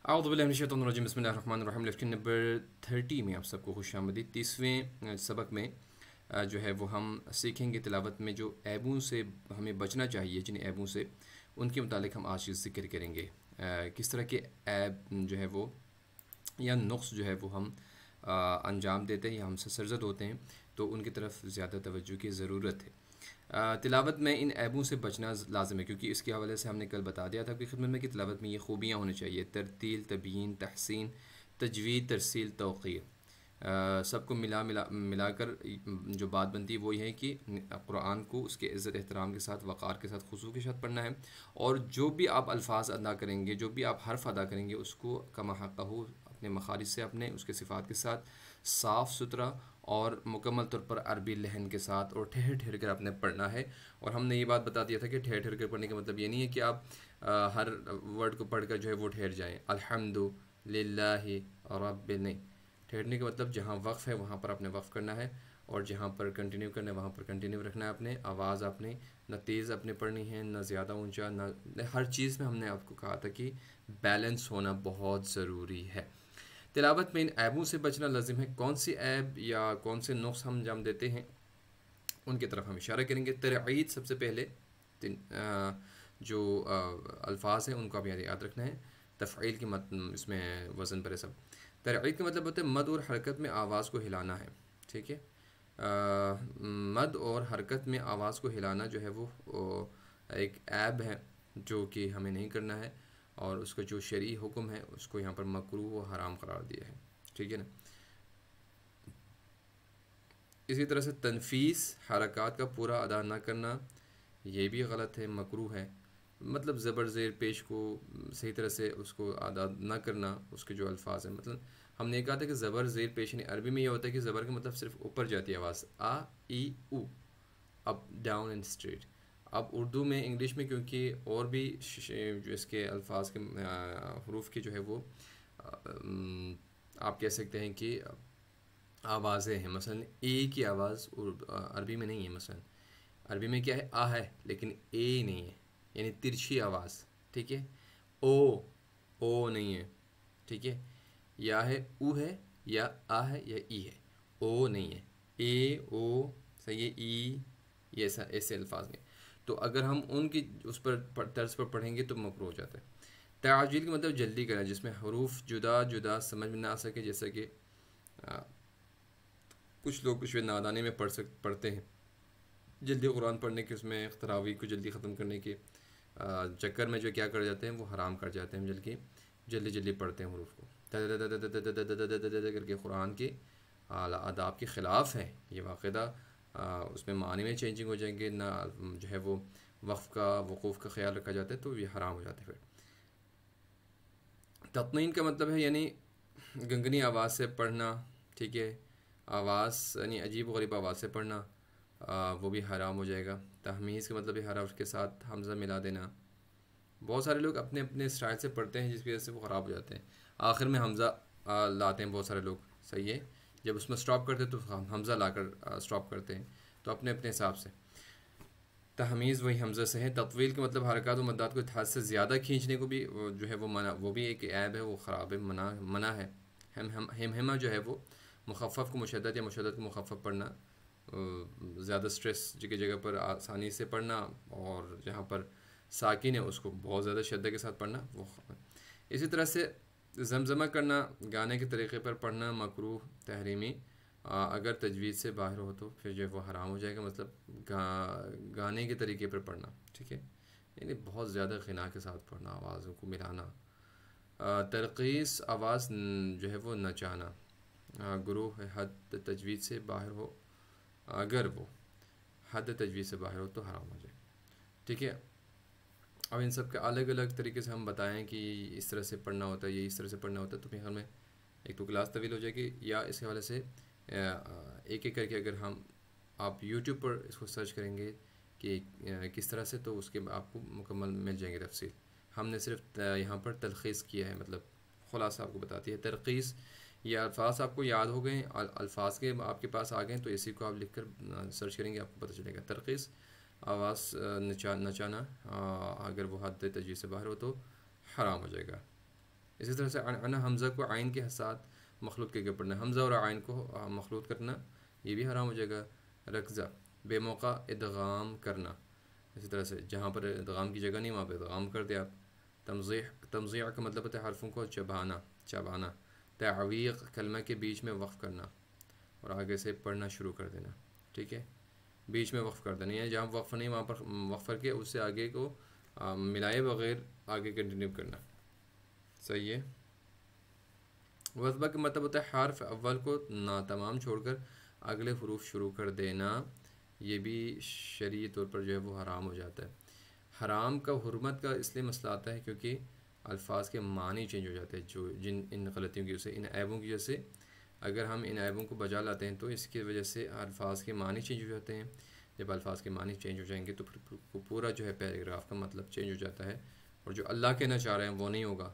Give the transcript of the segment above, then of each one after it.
औज़ुबिल्लाहिमिनश्शैतानिर्रजीम बिस्मिल्लाहिर्रहमानिर्रहीम। Lecture number 30 में आप सबको खुशामदीद। 30वें सबक में जो है वो हम सीखेंगे तिलावत में जो ऐबों से हमें बचना चाहिए, जिन ऐबों से उनके मुतालिक हम आज ज़िक्र करेंगे। किस तरह के ऐब जो है वो या नुक्स जो है वो हम अंजाम देते हैं या हमसे सरजद होते हैं, तो उनकी तरफ ज़्यादा तवज्जो की ज़रूरत है। तिलावत में इन ऐबों से बचना लाज़िम है, क्योंकि इसके हवाले से हमने कल बता दिया था आपकी खिदमत में कि तिलावत में ये खूबियाँ होनी चाहिए: तरतील, तबयीन, तहसीन, तजवीद, तरसील, तौक़ीर। सबको मिलाकर जो बात बनती है वो ये है कि कुरान को उसके इज़्ज़त एहतराम के साथ, वक़ार के साथ, खुशू के साथ पढ़ना है। और जो भी आप अल्फाज अदा करेंगे, जो भी आप हर्फ अदा करेंगे, उसको कमा हक़्क़हू अपने मखारिज से, अपने उसके सिफ़ात के साथ साफ़ सुथरा और मुकम्मल तौर पर अरबी लहन के साथ और ठहर ठहर कर आपने पढ़ना है। और हमने ये बात बता दिया था कि ठहर ठहर कर पढ़ने का मतलब ये नहीं है कि आप हर वर्ड को पढ़कर जो है वो ठहर जाएँ। अल्हम्दुलिल्लाहि रब्बिल, नहीं, ठहरने का मतलब जहाँ वक्फ़ है वहाँ पर आपने वक्फ़ करना है, और जहाँ पर कंटिन्यू करना है वहाँ पर कंटिन्यू रखना है। आपने आवाज़ आपने न तेज़ अपने पढ़नी है, न ज़्यादा ऊंचा, न हर चीज़ में हमने आपको कहा था कि बैलेंस होना बहुत ज़रूरी है। तिलावत में इन ऐबों से बचना लाजिम है। कौन सी ऐब या कौन से नुक्स हम अंजाम देते हैं उनकी तरफ हम इशारा करेंगे। तरईद सबसे पहले जो अल्फाज हैं उनको आप याद रखना है। तफ़ईल की मत इसमें वज़न पर है सब। तरईद का मतलब होता है मद और हरकत में आवाज़ को हिलाना है, ठीक है। मद और हरकत में आवाज़ को हिलाना जो है वो एक ऐब है जो कि हमें नहीं करना है, और उसका जो शरई हुक्म है उसको यहाँ पर मकरूह व हराम करार दिया है, ठीक है ना। इसी तरह से तनफीस, हरकत का पूरा अदा न करना, ये भी गलत है, मकरूह है। मतलब ज़बर ज़ेर पेश को सही तरह से उसको अदा न करना, उसके जो अल्फाज हैं, मतलब हमने कहा था कि ज़बर ज़ेर पेश नहीं, अरबी में ये होता है कि ज़बर का मतलब सिर्फ ऊपर जाती है आवाज़, आ ई उ, अप डाउन एंड स्ट्रेट। अब उर्दू में, इंग्लिश में, क्योंकि और भी जो इसके अल्फाज के हरूफ के जो है वो आप कह सकते हैं कि आवाज़ें हैं। मसलन ए की आवाज़ अरबी में नहीं है। मसलन अरबी में क्या है, आ है, लेकिन ए नहीं है, यानी तिरछी आवाज़, ठीक है। ओ नहीं है, ठीक है। या है ऊ है, या आ है, या ई है, ओ नहीं है। ए ओ सही है, ई, ये ऐसा ऐसे अल्फाज नहीं। तो अगर हम उनकी उस पर तर्ज पर पढ़ेंगे तो मकरूह हो जाता है। ताजील का मतलब जल्दी करना, जिसमें हरूफ जुदा जुदा समझ में ना आ सके, जैसा कि कुछ लोग कुछ नादानी में पढ़ते हैं, जल्दी कुरान पढ़ने के उसमें तरावी को जल्दी ख़त्म करने के चक्कर में जो क्या कर जाते हैं वो हराम कर जाते हैं, जल्दी जल्दी पढ़ते हैं हरूफ को करके। कुरान के आदाब के ख़िलाफ़ है ये वाक़िदा। उसमें मानी में चेंजिंग हो जाएंगे ना, जो है वो वक़्फ़ का वक़ूफ़ का ख्याल रखा जाता है, तो ये हराम हो जाता है। फिर तत्मीन का मतलब है यानी गंगनी आवाज़ से पढ़ना, ठीक है। आवाज़ यानी अजीब व गरीब आवाज़ से पढ़ना, वो भी हराम हो जाएगा। तहमीज़ का मतलब है हरफ के साथ हमज़ा मिला देना। बहुत सारे लोग अपने अपने स्टाइल से पढ़ते हैं जिसकी वजह से वो ख़राब हो जाते हैं। आखिर में हमज़ा लाते हैं बहुत सारे लोग, सही है। जब उसमें स्टॉप करते हैं तो हमज़ा लाकर स्टॉप करते हैं, तो अपने अपने हिसाब से। तहमीज़ वही हमज़ा से है। तत्वील का मतलब हरकत व मद्दात को हद से ज़्यादा खींचने को भी जो है वो मना, वो भी एक ऐब है, वो ख़राब है, मना है। हमहमा जो है वो मुख़फ़्फ़फ़ को मुशद्दद या मुशद्दद को मुख़फ़्फ़फ़ पढ़ना, ज़्यादा स्ट्रेस जगह जगह पर आसानी से पढ़ना, और जहाँ पर साकिन है उसको बहुत ज़्यादा शद्दत के साथ पढ़ना, वो। इसी तरह से ज़मज़मा करना, गाने के तरीक़े पर पढ़ना मकरूह तहरीमी, अगर तजवीज़ से बाहर हो तो फिर जो है वो हराम हो जाएगा। मतलब गाने के तरीके पर पढ़ना, ठीक है, यानी बहुत ज़्यादा ग़िना के साथ पढ़ना, आवाज़ों को मिलाना। तरकीस, आवाज़ जो है वो नचाना, गुरूह हद तजवीज़ से बाहर हो, अगर वो हद तजवीज़ से बाहर हो तो हराम हो जाए, ठीक है। अब इन सब के अलग अलग तरीके से हम बताएं कि इस तरह से पढ़ना होता है, ये इस तरह से पढ़ना होता है, तो फिर हमें एक तो क्लास तवील हो जाएगी, या इस हवाले से एक एक करके अगर हम आप यूट्यूब पर इसको सर्च करेंगे कि किस तरह से, तो उसके आपको मुकम्मल मिल जाएंगे तफसील। हमने सिर्फ यहाँ पर तलख़ीस किया है, मतलब ख़ुलासा आपको बताती है। तरकीस, ये अल्फाज आपको याद हो गए, अल्फाज के आपके पास आ गए, तो इसी को आप लिख कर सर्च करेंगे, आपको पता चलेगा। तरकीस, आवाज़ नचाना, अगर वो हद तजवीज़ से बाहर हो तो हराम हो जाएगा। इसी तरह से अन हमज़ा को आइन के साथ मखलूत करके पढ़ना, हमज़ा और आइन को मखलूत करना ये भी हराम हो जाएगा। रकज़ा बेमौका इदगाम करना, इसी तरह से जहाँ पर इदगाम की जगह नहीं वहाँ पर इदगाम कर दिया आप। तमज़ीह का मतलब होता है हरफों को चबाना चबाना। तावीक़ कलमा के बीच में वक्फ़ करना और आगे से पढ़ना शुरू कर देना, ठीक है, बीच में वक्फ़ कर देना, या जहाँ वक्फ़ नहीं वहाँ पर वक्फ़ करके उससे आगे को मिलाए बगैर आगे कंटिन्यू करना, सही है। वज़बा का मतलब होता है हर्फ अव्वल को ना तमाम छोड़कर अगले हरूफ शुरू कर देना, ये भी शरई तौर पर जो है वो हराम हो जाता है। हराम का हुर्मत का इसलिए मसला आता है क्योंकि अल्फाज के मानी चेंज हो जाते हैं, जो जिन इन गलतियों की वजह से, इन ऐबों की वजह से अगर हम इन ऐबों को बजा लाते हैं तो इसकी वजह से अल्फाज के मानी चेंज हो जाते हैं। जब अल्फाज के मानी चेंज हो जाएंगे तो फिर पूरा जो है पैराग्राफ का मतलब चेंज हो जाता है, और जो अल्लाह कहना चाह रहे हैं वो नहीं होगा,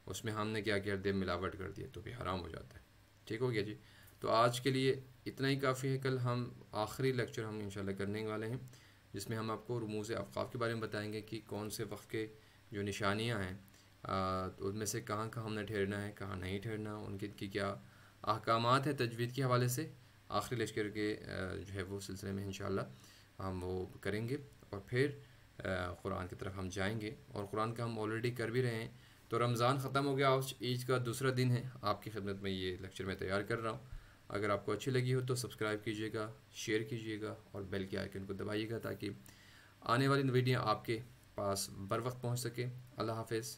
उसमें हमने क्या कर दिया, मिलावट कर दिया, तो भी हराम हो जाता है। ठीक हो गया जी। तो आज के लिए इतना ही काफ़ी है। कल हम आखिरी लेक्चर हम इंशाल्लाह करने वाले हैं, जिसमें हम आपको रुमूज़ अफ़क़ाफ़ के बारे में बताएंगे कि कौन से वक़्त के जो निशानियाँ हैं तो उनमें से कहाँ कहाँ हमने ठहरना है, कहाँ नहीं ठहरना, उनकी की क्या अहकामात है तजवीद के हवाले से। आखिरी लेक्चर के जो है वो सिलसिले में इंशाल्लाह हम वो करेंगे, और फिर कुरान की तरफ हम जाएंगे, और कुरान का हम ऑलरेडी कर भी रहे हैं। तो रमज़ान ख़त्म हो गया, आज ईद का दूसरा दिन है, आपकी खिदमत में ये लेक्चर मैं तैयार कर रहा हूँ। अगर आपको अच्छी लगी हो तो सब्सक्राइब कीजिएगा, शेयर कीजिएगा और बेल के आइकन को दबाइएगा ताकि आने वाली वीडियो आपके पास बर वक्त पहुँच सके। अल्लाह हाफ़िज़।